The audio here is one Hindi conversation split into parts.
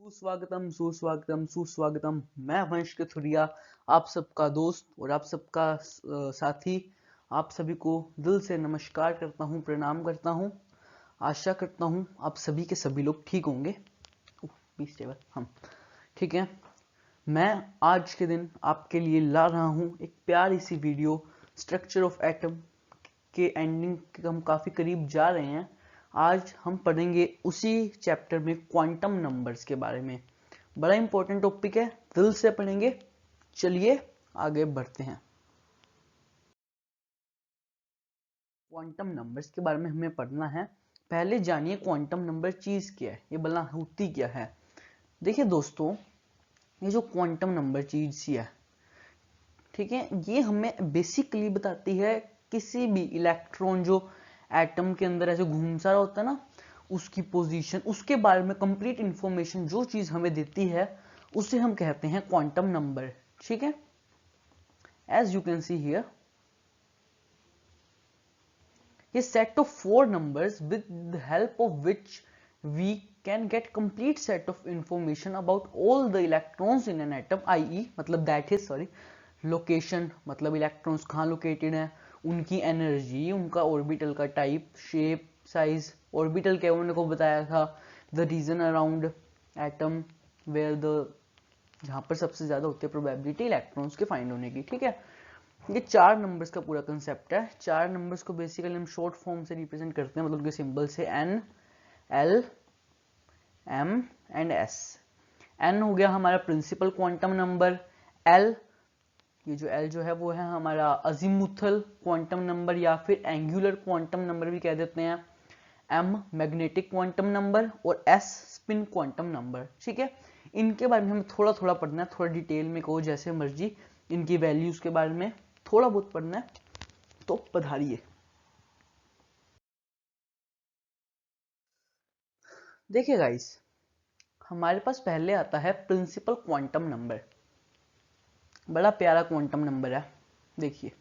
सुस्वागतम सुस्वागतम सुस्वागतम। मैं वंश कथुरिया, आप सबका दोस्त और आप सबका साथी। आप सभी को दिल से नमस्कार करता हूँ, प्रणाम करता हूँ। आशा करता हूँ आप सभी के सभी लोग ठीक होंगे। 20 टेबल हम ठीक है। मैं आज के दिन आपके लिए ला रहा हूँ एक प्यारी सी वीडियो। स्ट्रक्चर ऑफ एटम के एंडिंग के हम काफ़ी करीब जा रहे हैं। आज हम पढ़ेंगे उसी चैप्टर में क्वांटम नंबर्स के बारे में। बड़ा इंपॉर्टेंट टॉपिक है, दिल से पढ़ेंगे। चलिए आगे बढ़ते हैं। क्वांटम नंबर्स के बारे में हमें पढ़ना है। पहले जानिए क्वांटम नंबर चीज क्या है, ये भला होती क्या है। देखिए दोस्तों, ये जो क्वांटम नंबर चीज सी है, ठीक है, ये हमें बेसिकली बताती है किसी भी इलेक्ट्रॉन जो एटम के अंदर ऐसे घूम सा रहा होता है ना, उसकी पोजीशन, उसके बारे में कंप्लीट इंफॉर्मेशन जो चीज हमें देती है उसे हम कहते हैं क्वांटम नंबर। ठीक है, as you can see here, ये set of 4 numbers with the help of which we can get complete set of information about all the electrons in an atom, i.e. मतलब that is sorry लोकेशन, मतलब इलेक्ट्रॉन्स कहाँ लोकेटेड हैं, उनकी एनर्जी, उनका ऑर्बिटल का टाइप, शेप, साइज। ऑर्बिटल क्या उन्होंने को बताया था, the region around atom where the, जहाँ पर सबसे ज्यादा होती है प्रोबेबिलिटी इलेक्ट्रॉन्स के फाइंड होने की। ठीक है, ये 4 नंबर्स का पूरा कंसेप्ट है। 4 नंबर्स को बेसिकली हम शॉर्ट फॉर्म से रिप्रेजेंट करते हैं, मतलब उनके सिंबल से N, L, M and S. N हो गया हमारा प्रिंसिपल क्वांटम नंबर। एल, ये जो एल जो है वो है हमारा अजीमुथल क्वांटम नंबर या फिर एंगुलर क्वांटम नंबर भी कह देते हैं। एम मैग्नेटिक क्वांटम नंबर और एस स्पिन क्वांटम नंबर। ठीक है, इनके बारे में हमें थोड़ा थोड़ा पढ़ना है, थोड़ा डिटेल में कहो जैसे मर्जी, इनकी वैल्यूज के बारे में थोड़ा बहुत पढ़ना है, तो पधारिए। देखिए गाइस, हमारे पास पहले आता है प्रिंसिपल क्वांटम नंबर। बड़ा प्यारा क्वांटम नंबर है। देखिए,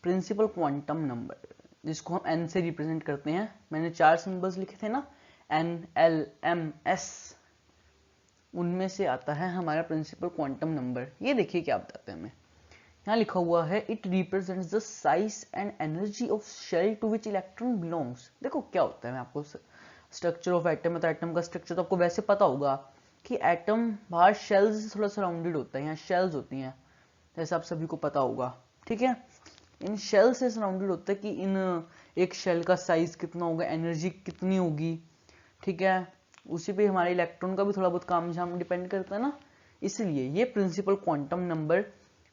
प्रिंसिपल क्वांटम नंबर जिसको हम एन से रिप्रेजेंट करते हैं, मैंने 4 सिंबल्स लिखे थे ना, एन, एल, एम, एस, उनमें से आता है हमारा प्रिंसिपल क्वांटम नंबर। ये देखिए क्या बताते हैं हमें, यहाँ लिखा हुआ है it represents the size and energy of shell to which electron belongs. देखो क्या होता है, मैं आपको स्ट्रक्चर ऑफ एटम, तो एटम का स्ट्रक्चर तो आपको वैसे पता होगा कि एटम बाहर शेल्स से थोड़ा सराउंडेड होता है, यहाँ शेल्स होती हैं जैसे आप सभी को पता होगा। ठीक है, इन शेल से सराउंडेड होता है कि इन एक शेल का साइज कितना होगा, एनर्जी कितनी होगी। ठीक है, उसी पे हमारे इलेक्ट्रॉन का भी थोड़ा बहुत काम झाम डिपेंड करता है ना, इसलिए ये प्रिंसिपल क्वांटम नंबर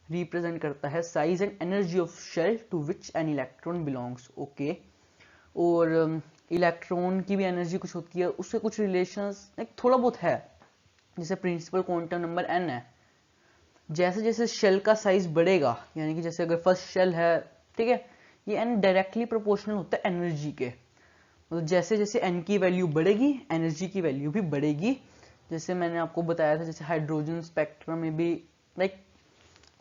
रिप्रेजेंट करता है size and energy of shell to which an electron belongs. Okay, और इलेक्ट्रॉन की भी एनर्जी कुछ होती है, उससे कुछ रिलेशंस एक थोड़ा बहुत है। जैसे प्रिंसिपल क्वांटम नंबर एन है, जैसे जैसे शेल का साइज बढ़ेगा, यानी कि जैसे अगर फर्स्ट शेल है, ठीक है, ये एन डायरेक्टली प्रोपोर्शनल होता है एनर्जी के, मतलब जैसे जैसे एन की वैल्यू बढ़ेगी एनर्जी की वैल्यू भी बढ़ेगी। जैसे मैंने आपको बताया था, जैसे हाइड्रोजन स्पेक्ट्रम में भी लाइक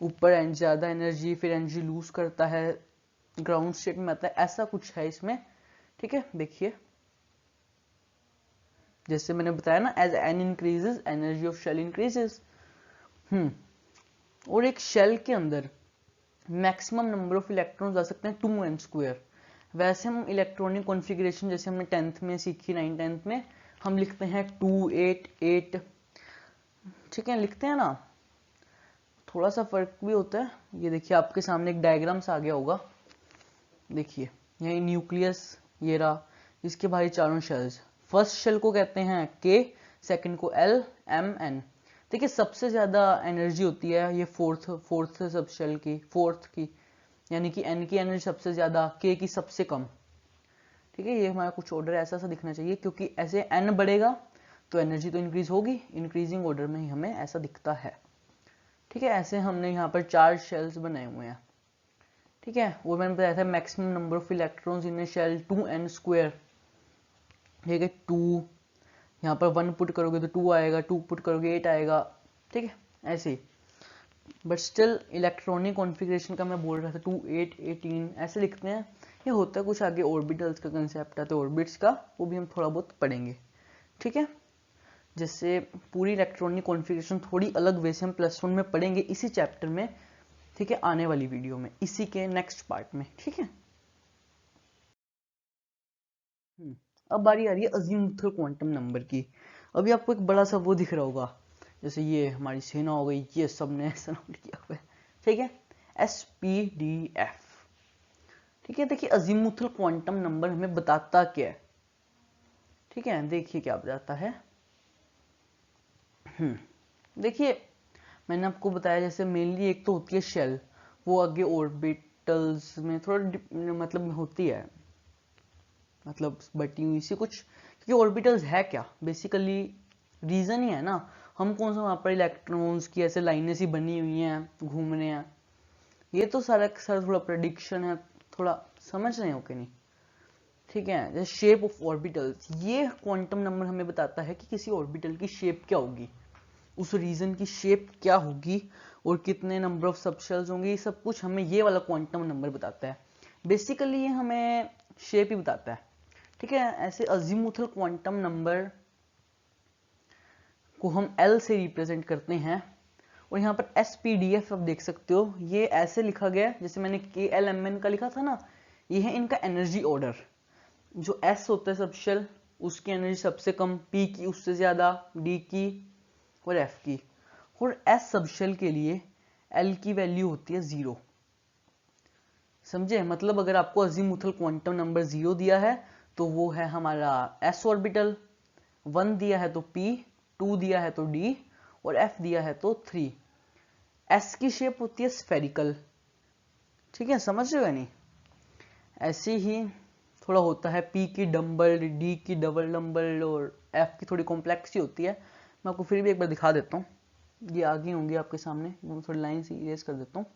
ऊपर एन ज्यादा एनर्जी, फिर एनर्जी लूज करता है, ग्राउंड स्टेट में आता है, ऐसा कुछ है इसमें। ठीक है, देखिए जैसे मैंने बताया ना, as N increases energy of shell increases. और एक शेल के अंदर मैक्सिमम नंबर ऑफ इलेक्ट्रॉन्स आ सकते हैं 2n²। वैसे हम इलेक्ट्रॉनिक कॉन्फ़िगरेशन जैसे हमने 10th में सीखी, 9th में हम लिखते हैं 2 8 8। ठीक है, लिखते हैं ना, थोड़ा सा फर्क भी होता है। ये देखिए आपके सामने एक डायग्राम सा आ गया होगा, देखिए यही न्यूक्लियस ये रहा, इसके बाहर चारों शेल्स। फर्स्ट शेल को कहते हैं के, सेकंड को एल, एम, एन। देखिए सबसे ज्यादा एनर्जी होती है ये फोर्थ सब शेल की, फोर्थ की, यानी कि एन की एनर्जी सबसे ज्यादा, के की सबसे कम। ठीक है, ये हमारा कुछ ऑर्डर ऐसा सा दिखना चाहिए, क्योंकि ऐसे एन बढ़ेगा तो एनर्जी तो इंक्रीज होगी, इंक्रीजिंग ऑर्डर में ही हमें ऐसा दिखता है। ठीक है, ऐसे हमने यहाँ पर 4 शेल्स बनाए हुए हैं। ठीक है, वो मैंने बताया था maximum number of electrons in a shell 2n²। ठीक है, 2, यहाँ पर 1 पुट करोगे तो 2 आएगा, 2 पुट करोगे 8 आएगा। ठीक है, ऐसे ही, बट स्टिल इलेक्ट्रॉनिक कॉन्फ़िगरेशन का मैं बोल रहा था 2 8 18 ऐसे लिखते हैं। ये होता है कुछ आगे ऑर्बिटल्स का कंसेप्ट है, तो ऑर्बिट्स का वो भी हम थोड़ा बहुत पढ़ेंगे। ठीक है, जैसे पूरी इलेक्ट्रॉनिक कॉन्फ़िगरेशन थोड़ी अलग वे से हम +1 में पढ़ेंगे इसी चैप्टर में, ठीक है, आने वाली वीडियो में, इसी के नेक्स्ट पार्ट में, ठीक है। अब बारी आ रही है अजीमुथल क्वांटम नंबर की। अभी आपको एक बड़ा सा वो दिख रहा होगा, जैसे ये हमारी सेना हो गई, ये सब ने सराउंड किया हुआ है, ठीक है, SPDF, ठीक है। देखिए अजीमुथल क्वांटम नंबर हमें बताता क्या है, ठीक है, देखिए क्या बताता है। देखिए मैंने आपको बताया जैसे मेनली एक तो होती है शेल, वो आगे ऑर्बिटल्स में थोड़ा मतलब होती है, मतलब बटी हुई सी कुछ, क्योंकि ऑर्बिटल्स है क्या बेसिकली, रीजन ही है ना, हम कौन सा वहां पर इलेक्ट्रॉन्स की ऐसे लाइनें सी बनी हुई हैं घूम रहे हैं, ये तो सारा सारा थोड़ा प्रेडिक्शन है, थोड़ा समझ रहे हो कि नहीं, ठीक है। जैसे शेप ऑफ ऑर्बिटल्स, ये क्वांटम नंबर हमें बताता है कि किसी ऑर्बिटल की शेप क्या होगी, उस रीजन की शेप क्या होगी और कितने नंबर ऑफ सबशेल्स होंगे, ये सब कुछ हमें ये वाला क्वांटम नंबर बताता है। बेसिकली ये हमें शेप ही बताता है, ठीक है। ऐसे अजीमुथल क्वांटम नंबर को हम L से रिप्रेजेंट करते हैं, और यहाँ पर SPDF आप देख सकते हो, ये ऐसे लिखा गया है जैसे मैंने KLMN का लिखा था ना, ये है इनका एनर्जी ऑर्डर। जो S होता है सबशेल, उसकी एनर्जी सबसे कम, P की उससे ज्यादा, D की और F की, और S सबशेल के लिए L की वैल्यू होती है 0, समझे। मतलब अगर आपको अजीमुथल क्वांटम नंबर 0 दिया है तो वो है हमारा S ऑर्बिटल, 1 दिया है तो P, 2 दिया है तो D, और F दिया है तो 3। S की शेप होती है स्फेरिकल, ठीक है, समझ रहे हो नहीं। ऐसे ही थोड़ा होता है, P की डम्बल, D की डबल डम्बल, और F की थोड़ी कॉम्प्लेक्स ही होती है। मैं आपको फिर भी एक बार दिखा देता हूँ, ये आगे होंगी आपके सामने, मैं थोड़ी लाइन से इरेज कर देता हूँ,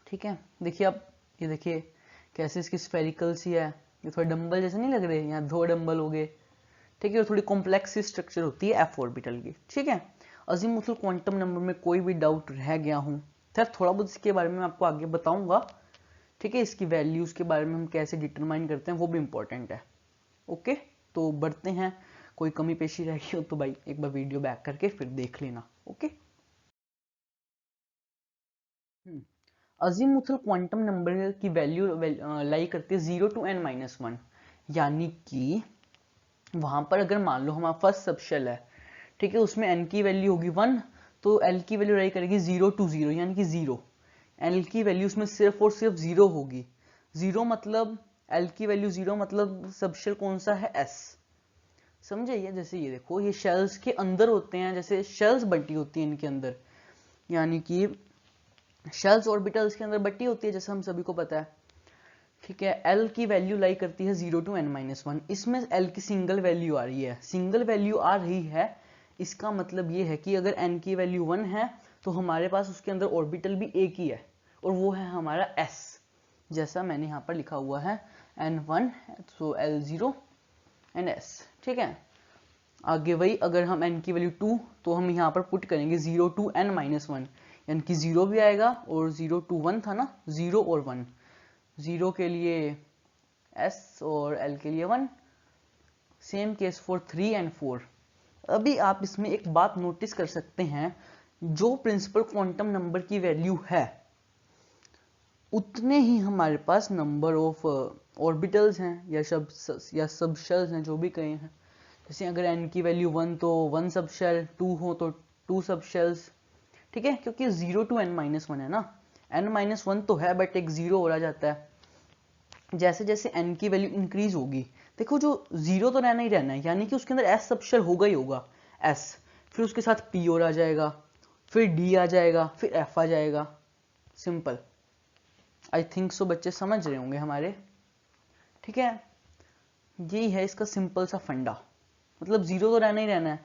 ठीक है। देखिए आप, ये देखिए कैसे इसकी स्फेरिकल सी है, ये थोड़े डंबल जैसे नहीं लग रहे, यहाँ 2 डंबल हो गए, ठीक है, और थोड़ी कॉम्प्लेक्स सी स्ट्रक्चर होती है F ऑर्बिटल की, ठीक है। अजीमुथल क्वांटम नंबर में कोई भी डाउट रह गया हूँ, खैर थोड़ा बहुत इसके बारे में आपको आगे बताऊंगा, ठीक है। इसकी वैल्यूज के बारे में हम कैसे डिटरमाइन करते हैं वो भी इंपॉर्टेंट है, ओके। तो बढ़ते हैं, कोई कमी पेशी रह गई हो तो भाई एक बार वीडियो बैक करके फिर देख लेना, ओके। अजीमुथल क्वांटम नंबर की वैल्यू लाई करती है 0 to n-1, यानी कि वहां पर अगर मान लो हमारा फर्स्ट सबशेल है, ठीक है, उसमें n की वैल्यू होगी 1, तो l की वैल्यू लाई करेगी 0 to 0, यानी कि 0, l की वैल्यू उसमें सिर्फ और सिर्फ 0 होगी। 0 मतलब l की वैल्यू 0 मतलब सबशेल कौन सा है, S, समझे। ये जैसे ये देखो, ये शेल्स के अंदर होते हैं, जैसे शेल्स बटी होती है इनके अंदर, यानी कि शेल्स ऑर्बिटल्स के अंदर बटी होती है, जैसे हम सभी को पता है, ठीक है। L की वैल्यू लाई करती है 0 to n-1, इसमें L की सिंगल वैल्यू आ रही है, सिंगल वैल्यू आ रही है, इसका मतलब ये है कि अगर n की वैल्यू 1 है तो हमारे पास उसके अंदर ऑर्बिटल भी एक ही है, और वो है हमारा S, जैसा मैंने यहाँ पर लिखा हुआ है n1, तो L0 एंड S, ठीक है। आगे वही, अगर हम n की वैल्यू 2 तो हम यहाँ पर पुट करेंगे 0 to n-1, यानी कि 0 भी आएगा, और 0 to 1 था ना, 0 और 1, 0 के लिए S और L के लिए 1, सेम केस फॉर 3 एंड 4। अभी आप इसमें एक बात नोटिस कर सकते हैं, जो प्रिंसिपल क्वांटम नंबर की वैल्यू है उतने ही हमारे पास नंबर ऑफ ऑर्बिटल्स हैं या सबशेल्स हैं, जो भी कहें हैं। जैसे अगर n की वैल्यू 1 तो 1 सबशेल, 2 हो तो 2 सबशेल्स, ठीक है, क्योंकि 0 to n-1 है ना, n-1 तो है बट एक 0 और आ जाता है। जैसे जैसे n की वैल्यू इंक्रीज होगी, देखो जो 0 तो रहना ही रहना है, यानी कि उसके अंदर S सबशेल होगा ही होगा, S, फिर उसके साथ P और आ जाएगा, फिर D आ जाएगा, फिर F आ जाएगा, सिंपल। आई थिंक सो बच्चे समझ रहे होंगे हमारे, ठीक है। यही है इसका सिंपल सा फंडा, मतलब 0 तो रहना ही रहना है,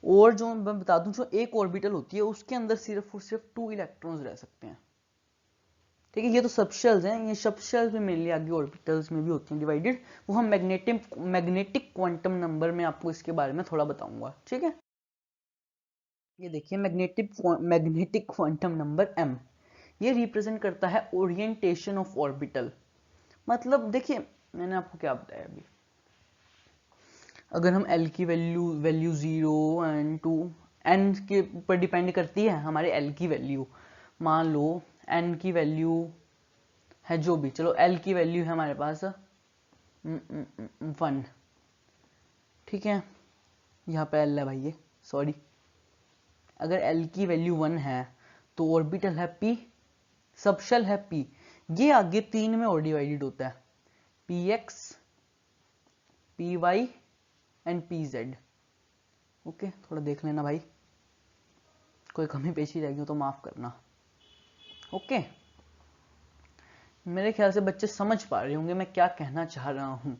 और जो मैं बता दूं, जो एक ऑर्बिटल होती है उसके अंदर सिर्फ और सिर्फ 2 इलेक्ट्रॉन्स रह सकते हैं, ठीक है। ये तो सबशेल्स हैं, ये सबशेल्स में मेनली आगे ऑर्बिटल्स में भी होती हैं डिवाइडेड, वो हम मैग्नेटिक क्वांटम नंबर में आपको इसके बारे में थोड़ा बताऊंगा, ठीक है। ये देखिए मैग्नेटिक क्वांटम नंबर m, ये रिप्रेजेंट करता है ओरिएंटेशन ऑफ ऑर्बिटल। मतलब देखिए मैंने आपको क्या बताया अभी, अगर हम L की वैल्यू 0 एंड 2 N के ऊपर डिपेंड करती है हमारे L की वैल्यू। मान लो N की वैल्यू है जो भी, चलो L की वैल्यू है हमारे पास 1, ठीक है, यहाँ पे L है भाई ये, सॉरी। अगर L की वैल्यू 1 है तो ऑर्बिटल है P, सबशेल है P, ये आगे 3 में और डिवाइडेड होता है, PX, PY and PZ। Okay, थोड़ा देख लेना भाई, कोई कमी पेशी रहेगी तो माफ करना। ओके, मेरे ख्याल से बच्चे समझ पा रहे होंगे मैं क्या कहना चाह रहा हूँ।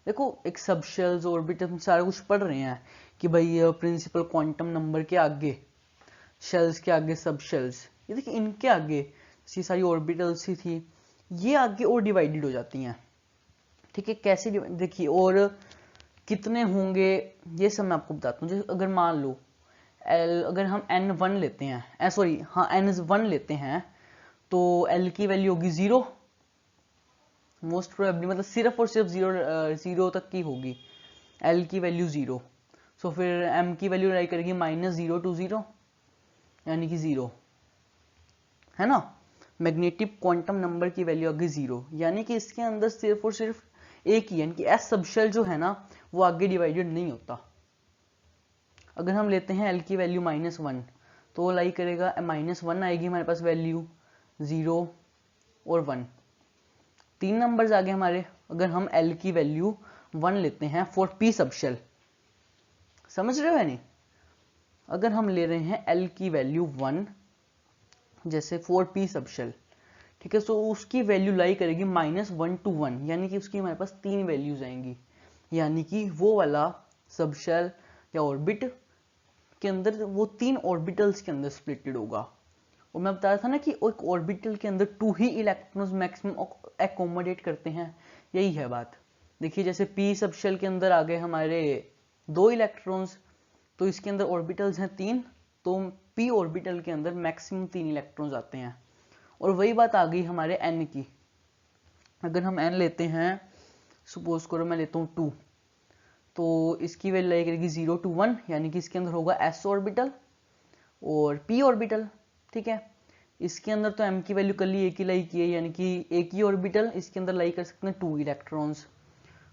देखो, एक सबशेल्स ऑर्बिटल सारा कुछ पढ़ रहे हैं कि भाई प्रिंसिपल क्वांटम नंबर के आगे शेल्स के आगे सबशेल्स, ये देखिए इनके आगे ये सारी ऑर्बिटल्स ही थी, ये आगे और डिवाइडेड हो जाती हैं, ठीक है। कैसे देखिए, और कितने होंगे ये सब मैं आपको बताता हूँ। जैसे अगर मान लो अगर हम N1 लेते हैं, सॉरी हाँ N1 लेते हैं, तो L की वैल्यू होगी 0 मोस्ट प्रोबेबली, मतलब सिर्फ और सिर्फ 0 तक की होगी L की वैल्यू 0। सो फिर M की वैल्यू राइट करेगी -0 to 0 यानी कि 0, है ना। मैग्नेटिक क्वांटम नंबर की वैल्यू आगे 0, यानी कि इसके अंदर सिर्फ और सिर्फ एक ही, यानी कि S सबशेल जो है ना वो आगे डिवाइडेड नहीं होता। अगर हम लेते हैं L की वैल्यू -1 तो वो लाई करेगा -1 आएगी हमारे पास वैल्यू, 0 और 1, 3 नंबर्स आ गए हमारे। अगर हम L की वैल्यू 1 लेते हैं फॉर P सबशेल, समझ रहे हो या नहीं। अगर हम ले रहे हैं L की वैल्यू 1 जैसे फॉर P सबशेल, ठीक है, तो उसकी वैल्यू लाई करेगी -1 to 1, यानी कि उसकी हमारे पास 3 वैल्यूज आएंगी, यानी कि वो वाला सबशेल या ऑर्बिट के अंदर वो 3 ऑर्बिटल्स के अंदर स्प्लिटेड होगा। और मैं बता रहा था ना कि एक ऑर्बिटल के अंदर 2 ही इलेक्ट्रॉन्स मैक्सिमम एकोमोडेट करते हैं, यही है बात। देखिए जैसे P सबशेल के अंदर आ गए हमारे 2 इलेक्ट्रॉन्स, तो इसके अंदर ऑर्बिटल्स हैं 3, तो P ऑर्बिटल के अंदर मैक्सिमम 3 इलेक्ट्रॉन्स आते हैं। और वही बात आ गई हमारे N की। अगर हम N लेते हैं, सपोज करो मैं लेता हूँ 2, तो इसकी वैल्यू लाई करेगी 0 to 1, यानी कि इसके अंदर होगा S ऑर्बिटल और P ऑर्बिटल, ठीक है। इसके अंदर तो M की वैल्यू कल ही एक ही लाई की है, यानी कि एक ही ऑर्बिटल, इसके अंदर लाई कर सकते हैं 2 इलेक्ट्रॉन्स,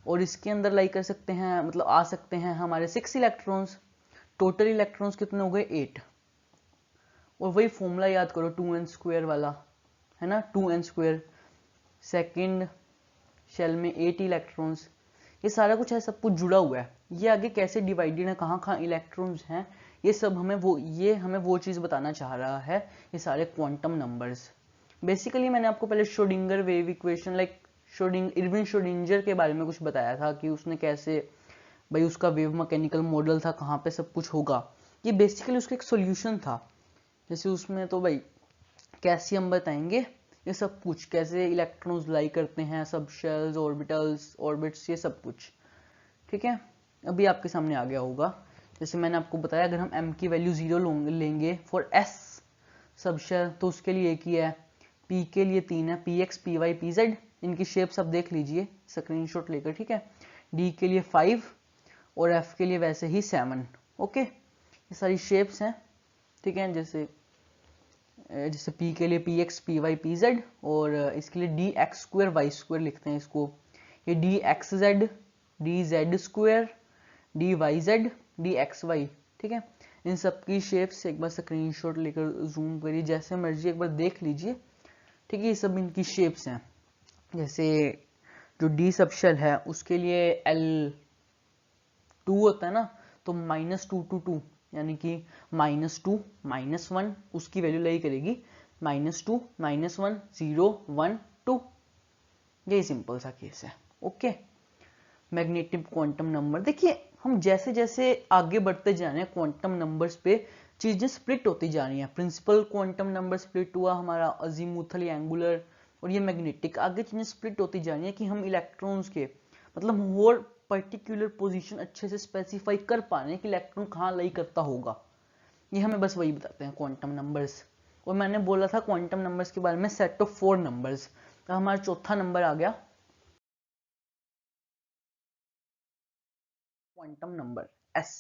और इसके अंदर लाई कर सकते हैं, मतलब आ सकते हैं हमारे 6 इलेक्ट्रॉन्स। टोटल इलेक्ट्रॉन्स कितने हो गए 8। और वही फॉर्मूला याद करो 2n² वाला, है ना, 2n², सेकेंड शेल में 8 इलेक्ट्रॉन्स, ये सारा कुछ है, सब कुछ जुड़ा हुआ है। ये आगे कैसे डिवाइडेड है, कहाँ कहाँ इलेक्ट्रॉन्स हैं, ये सब हमें वो चीज़ बताना चाह रहा है, ये सारे क्वांटम नंबर्स। बेसिकली मैंने आपको पहले Schrodinger wave equation, like Irwin Schrodinger के बारे में कुछ बताया था कि उसने कैसे, भाई उसका वेव मैकेनिकल मॉडल था, कहाँ पे सब कुछ होगा, ये बेसिकली उसका एक सोल्यूशन था। जैसे उसमें तो भाई कैसे हम बताएंगे ये सब कुछ, कैसे इलेक्ट्रॉन्स लाई करते हैं, सब शेल्स, ऑर्बिटल्स, ऑर्बिट्स, ये सब कुछ, ठीक है, अभी आपके सामने आ गया होगा। जैसे मैंने आपको बताया, अगर हम M की वैल्यू 0 लेंगे फॉर S सबशेल, तो उसके लिए एक ही है, P के लिए 3 है, PX, PY, PZ, इनकी शेप्स आप देख लीजिए स्क्रीनशॉट लेकर, ठीक है। D के लिए 5 और F के लिए वैसे ही 7, ओके, ये सारी शेप्स हैं, ठीक है। जैसे P के लिए PX, PY, PZ, और इसके लिए dx² y² लिखते हैं इसको, ये dxz, dz², dyz, dxy, ठीक है। इन सब की शेप्स एक बार स्क्रीनशॉट लेकर जूम करिए, जैसे मर्जी एक बार देख लीजिए, ठीक है। ये सब इनकी शेप्स हैं। जैसे जो D सबशेल है उसके लिए L2 होता है ना, तो -2 to 2, यानी कि -2 -1, उसकी वैल्यू लाई करेगी -2 -1 0 1 2, यही सिंपल सा केस है, ओके। मैग्नेटिक क्वांटम नंबर, देखिए हम जैसे जैसे आगे बढ़ते जा रहे हैं क्वांटम नंबर्स पे चीजें स्प्लिट होती जा रही हैं। प्रिंसिपल क्वांटम नंबर स्प्लिट हुआ हमारा, अजीमुथल, एंगुलर, और ये मैग्नेटिक, आगे चीजें स्प्लिट होती जा रही हैं कि हम इलेक्ट्रॉन्स के, मतलब और पर्टिकुलर पोजीशन अच्छे से स्पेसिफाई कर पा रहे हैं कि इलेक्ट्रॉन कहाँ लाई करता होगा। ये हमें बस वही बताते हैं क्वांटम नंबर्स। और मैंने बोला था क्वांटम नंबर्स के बारे में सेट ऑफ 4 नंबर्स, तो हमारा चौथा नंबर आ गया क्वांटम नंबर s।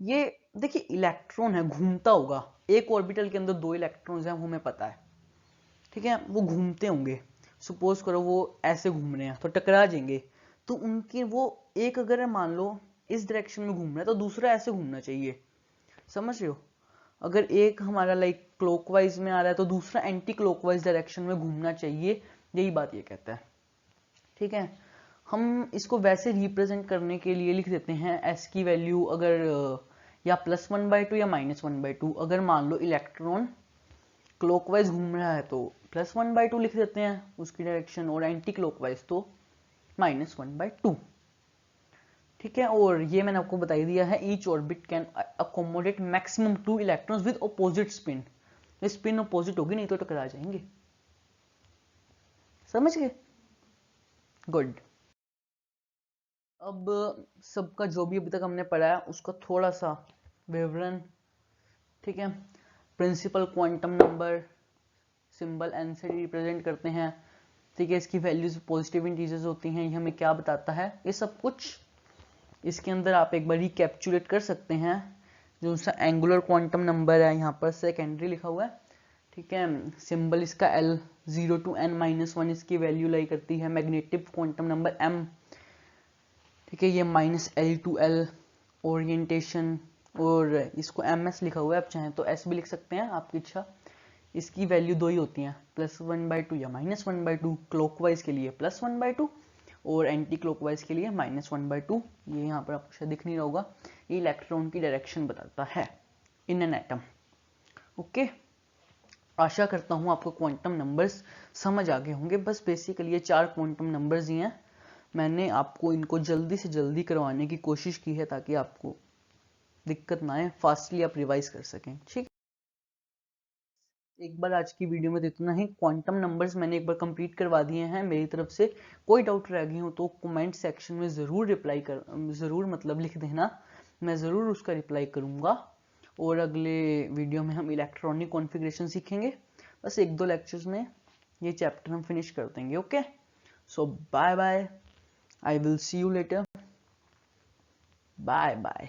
ये देखिए इलेक्ट्रॉन है, घूमता होगा, एक ऑर्बिटल के अंदर 2 इलेक्ट्रॉन्स हैं, वो हमें पता है, ठीक है, वो घूमते होंगे। सपोज करो वो ऐसे घूम रहे हैं तो टकरा जाएंगे, तो उनकी वो एक अगर मान लो इस डायरेक्शन में घूम रहा है तो दूसरा ऐसे घूमना चाहिए, समझ रहे हो। अगर एक हमारा लाइक क्लॉकवाइज में आ रहा है तो दूसरा एंटी क्लॉकवाइज डायरेक्शन में घूमना चाहिए, यही बात ये कहता है, ठीक है। हम इसको वैसे रिप्रेजेंट करने के लिए लिख देते हैं s की वैल्यू अगर या +1/2 या -1/2। अगर मान लो इलेक्ट्रॉन क्लॉकवाइज घूम रहा है तो +1/2 लिख देते हैं उसकी डायरेक्शन, और एंटी क्लॉकवाइज तो -1/2, ठीक है। और ये मैंने आपको बता दिया है each orbit can accommodate maximum 2 electrons with opposite spin. Spin opposite होगी, नहीं तो टकरा जाएंगे, समझ गए, गुड। अब सबका जो भी अभी तक हमने पढ़ा है उसका थोड़ा सा विवरण, ठीक है। Principal quantum number symbol n से रिप्रेजेंट करते हैं, ठीक है। इसकी वैल्यूज पॉजिटिव इंटीजर्स होती हैं, ये हमें क्या बताता है, ये सब कुछ इसके अंदर आप एक बार रिकैप्चुलेट कर सकते हैं। जो सा एंगुलर क्वांटम नंबर है यहाँ पर सेकेंडरी लिखा हुआ है, ठीक है। सिंबल इसका L, 0 to n-1 इसकी वैल्यू लाई करती है। मैग्नेटिक क्वांटम नंबर M, ठीक है, ये -L to L ओरिएंटेशन, और इसको MS लिखा हुआ है, आप चाहें तो S भी लिख सकते हैं, आपकी इच्छा। इसकी वैल्यू 2 ही होती हैं, +1/2 या -1/2। क्लॉकवाइज के लिए +1/2 और एंटी क्लॉकवाइज के लिए -1/2। ये यहाँ पर आपको शायद दिख नहीं रहा होगा, ये इलेक्ट्रॉन की डायरेक्शन बताता है इन एन एटम। ओके, आशा करता हूँ आपको क्वांटम नंबर्स समझ आ गए होंगे। बस बेसिकली ये 4 क्वांटम नंबर्स ही हैं, मैंने आपको इनको जल्दी से जल्दी करवाने की कोशिश की है ताकि आपको दिक्कत ना आए, फास्टली आप रिवाइज कर सकें, ठीक। एक बार आज की वीडियो में इतना ही। क्वांटम नंबर्स मैंने एक बार कंप्लीट करवा दिए हैं मेरी तरफ से। कोई डाउट रह गई हो तो कमेंट सेक्शन में ज़रूर मतलब लिख देना, मैं ज़रूर उसका रिप्लाई करूँगा। और अगले वीडियो में हम इलेक्ट्रॉनिक कॉन्फ़िगरेशन सीखेंगे। बस 1-2 लेक्चर्स में ये चैप्टर हम फिनिश कर देंगे। Okay, so bye bye, I will see you later, bye bye.